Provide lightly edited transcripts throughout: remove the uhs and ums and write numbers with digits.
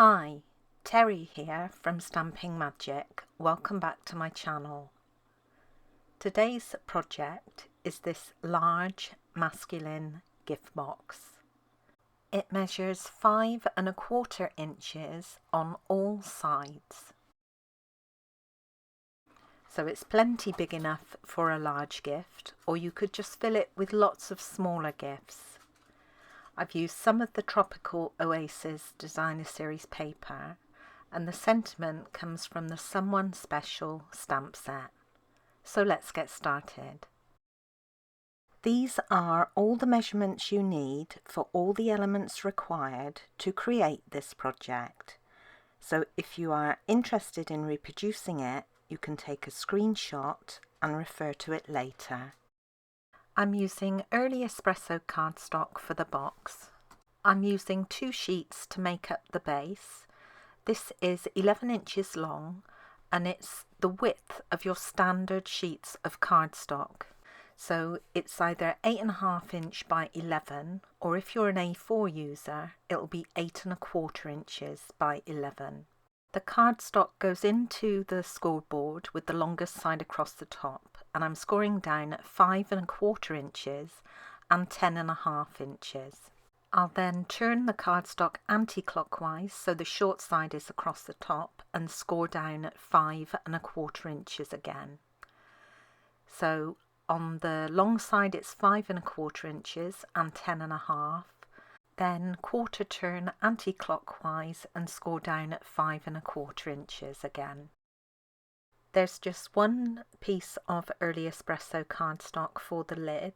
Hi, Teri here from Stamping Magic. Welcome back to my channel. Today's project is this large masculine gift box. It measures 5¼ inches on all sides. So it's plenty big enough for a large gift, or you could just fill it with lots of smaller gifts. I've used some of the tropical Oasis designer series paper, and the sentiment comes from the Someone Special stamp set. So let's get started. These are all the measurements you need for all the elements required to create this project. So if you are interested in reproducing it, you can take a screenshot and refer to it later. I'm using early espresso cardstock for the box. I'm using 2 sheets to make up the base. This is 11 inches long and it's the width of your standard sheets of cardstock. So it's either 8½ inch by 11, or if you're an A4 user, it'll be 8¼ inches by 11. The cardstock goes into the scoreboard with the longest side across the top, and I'm scoring down at 5¼ inches and 10½ inches. I'll then turn the cardstock anti-clockwise so the short side is across the top and score down at 5¼ inches again. So on the long side it's 5¼ inches and 10½. Then quarter turn anti-clockwise and score down at 5¼ inches again. There's just one piece of early espresso cardstock for the lid,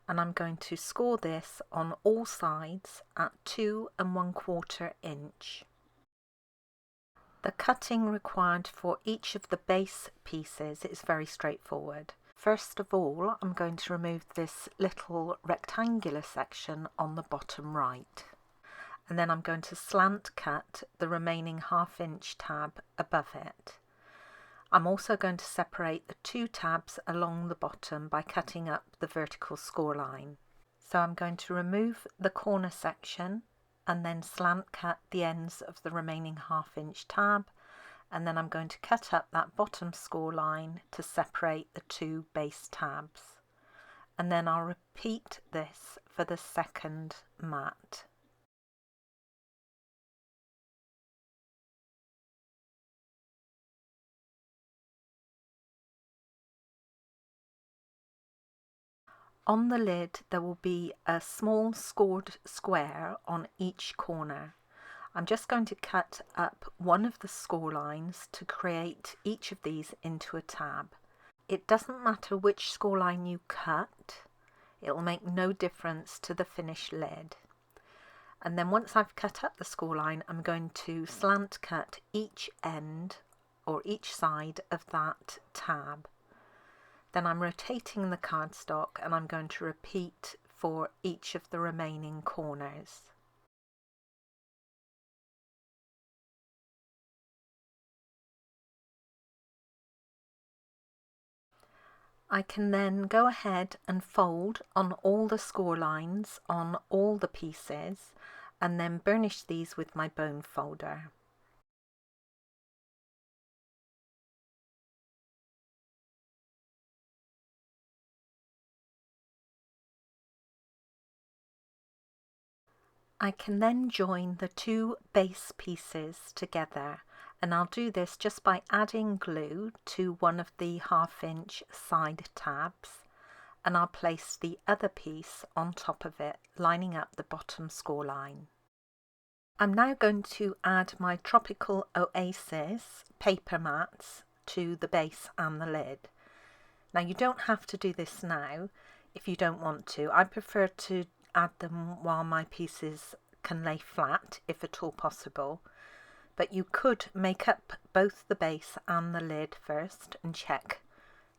and I'm going to score this on all sides at 2¼ inch. The cutting required for each of the base pieces is very straightforward. First of all, I'm going to remove this little rectangular section on the bottom right, and then I'm going to slant cut the remaining ½ inch tab above it. I'm also going to separate the 2 tabs along the bottom by cutting up the vertical score line. So I'm going to remove the corner section and then slant cut the ends of the remaining ½ inch tab, and then I'm going to cut up that bottom score line to separate the 2 base tabs, and then I'll repeat this for the second mat. On the lid there will be a small scored square on each corner. I'm just going to cut up one of the score lines to create each of these into a tab. It doesn't matter which score line you cut, it will make no difference to the finished lid. And then once I've cut up the score line, I'm going to slant cut each end or each side of that tab. Then I'm rotating the cardstock and I'm going to repeat for each of the remaining corners. I can then go ahead and fold on all the score lines on all the pieces and then burnish these with my bone folder. I can then join the 2 base pieces together, and I'll do this just by adding glue to one of the ½ inch side tabs, and I'll place the other piece on top of it, lining up the bottom score line. I'm now going to add my tropical Oasis paper mats to the base and the lid. Now you don't have to do this now if you don't want to. I prefer to add them while my pieces can lay flat, if at all possible, but you could make up both the base and the lid first and check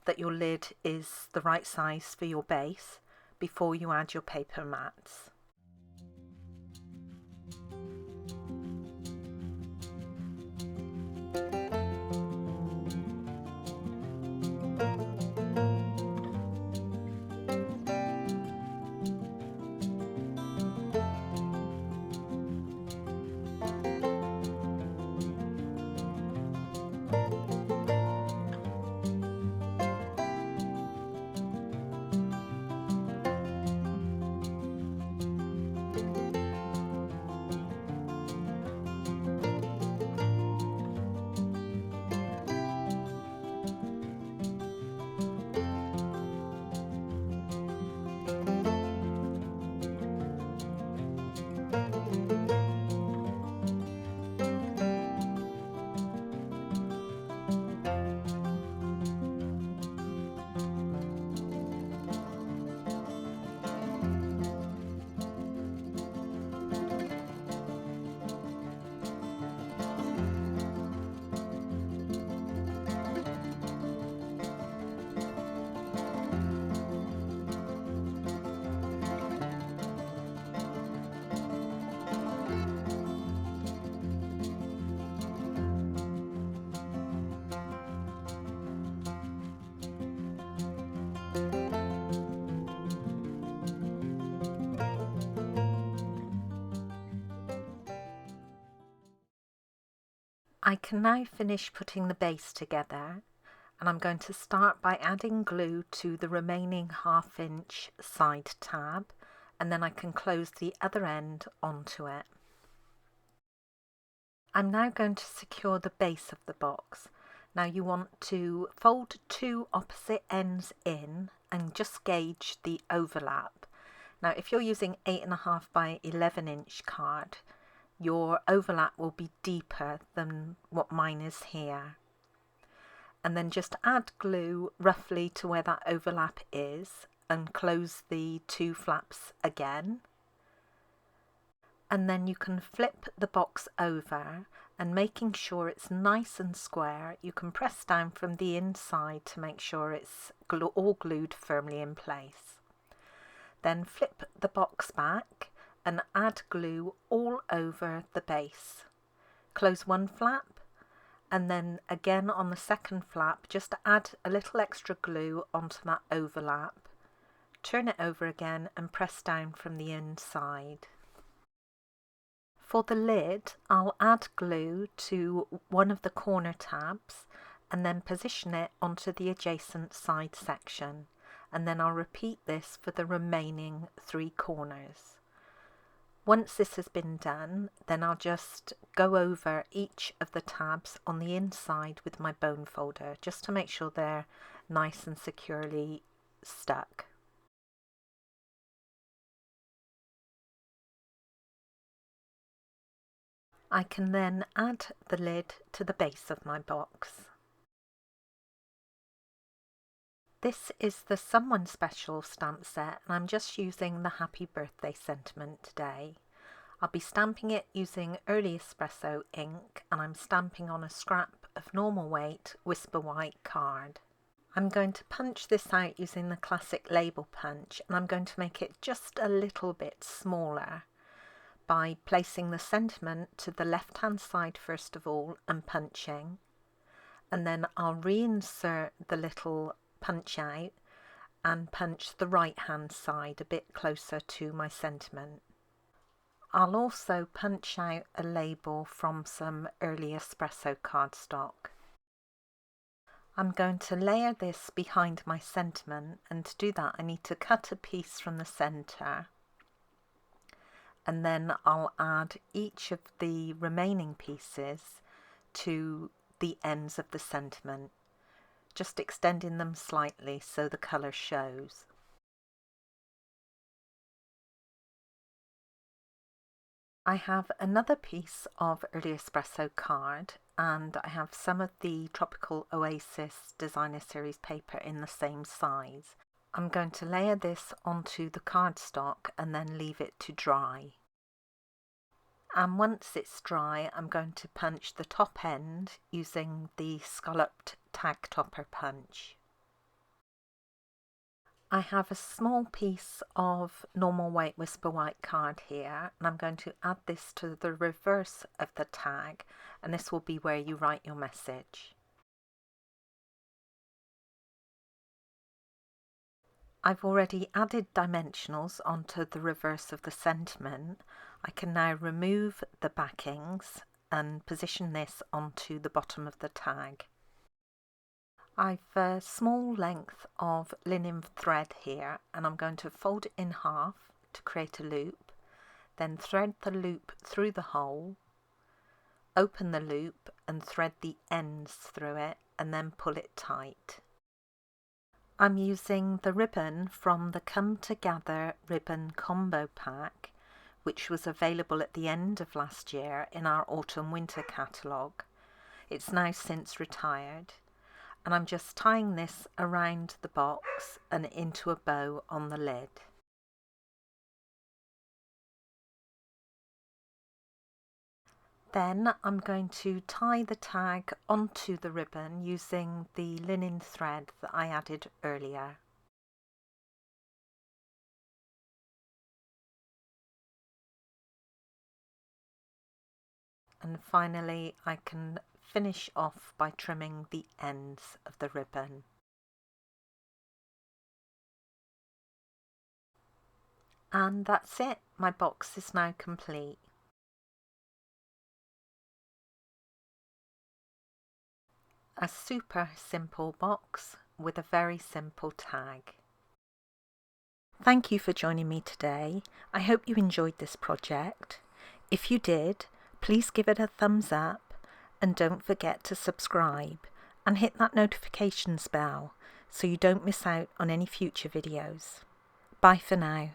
that your lid is the right size for your base before you add your paper mats. I can now finish putting the base together, and I'm going to start by adding glue to the remaining 1/2 inch side tab, and then I can close the other end onto it. I'm now going to secure the base of the box. Now you want to fold 2 opposite ends in and just gauge the overlap. Now if you're using 8.5 by 11 inch card, your overlap will be deeper than what mine is here. And then just add glue roughly to where that overlap is and close the 2 flaps again. And then you can flip the box over, and making sure it's nice and square, you can press down from the inside to make sure it's all glued firmly in place. Then flip the box back and add glue all over the base. Close one flap, and then again on the second flap just add a little extra glue onto that overlap. Turn it over again and press down from the inside. For the lid, I'll add glue to one of the corner tabs and then position it onto the adjacent side section, and then I'll repeat this for the remaining 3 corners. Once this has been done, then I'll just go over each of the tabs on the inside with my bone folder just to make sure they're nice and securely stuck. I can then add the lid to the base of my box. This is the Someone Special stamp set, and I'm just using the Happy Birthday sentiment today. I'll be stamping it using Early Espresso ink, and I'm stamping on a scrap of normal weight Whisper White card. I'm going to punch this out using the classic label punch, and I'm going to make it just a little bit smaller by placing the sentiment to the left hand side first of all and punching, and then I'll reinsert the little punch out and punch the right hand side a bit closer to my sentiment. I'll also punch out a label from some Early Espresso cardstock. I'm going to layer this behind my sentiment, and to do that I need to cut a piece from the centre, and then I'll add each of the remaining pieces to the ends of the sentiment, just extending them slightly so the colour shows. I have another piece of Early Espresso card, and I have some of the Tropical Oasis Designer Series paper in the same size. I'm going to layer this onto the cardstock and then leave it to dry. And once it's dry, I'm going to punch the top end using the scalloped tag topper punch. I have a small piece of normal weight Whisper White card here, and I'm going to add this to the reverse of the tag, and this will be where you write your message. I've already added dimensionals onto the reverse of the sentiment. I can now remove the backings and position this onto the bottom of the tag. I've a small length of linen thread here, and I'm going to fold it in half to create a loop, then thread the loop through the hole, open the loop and thread the ends through it, and then pull it tight. I'm using the ribbon from the Come Together ribbon combo pack, which was available at the end of last year in our autumn-winter catalogue. It's now since retired, and I'm just tying this around the box and into a bow on the lid. Then I'm going to tie the tag onto the ribbon using the linen thread that I added earlier. And finally I can finish off by trimming the ends of the ribbon. And that's it, my box is now complete. a super simple box with a very simple tag. Thank you for joining me today. I hope you enjoyed this project. If you did, please give it a thumbs up and don't forget to subscribe and hit that notifications bell so you don't miss out on any future videos. Bye for now.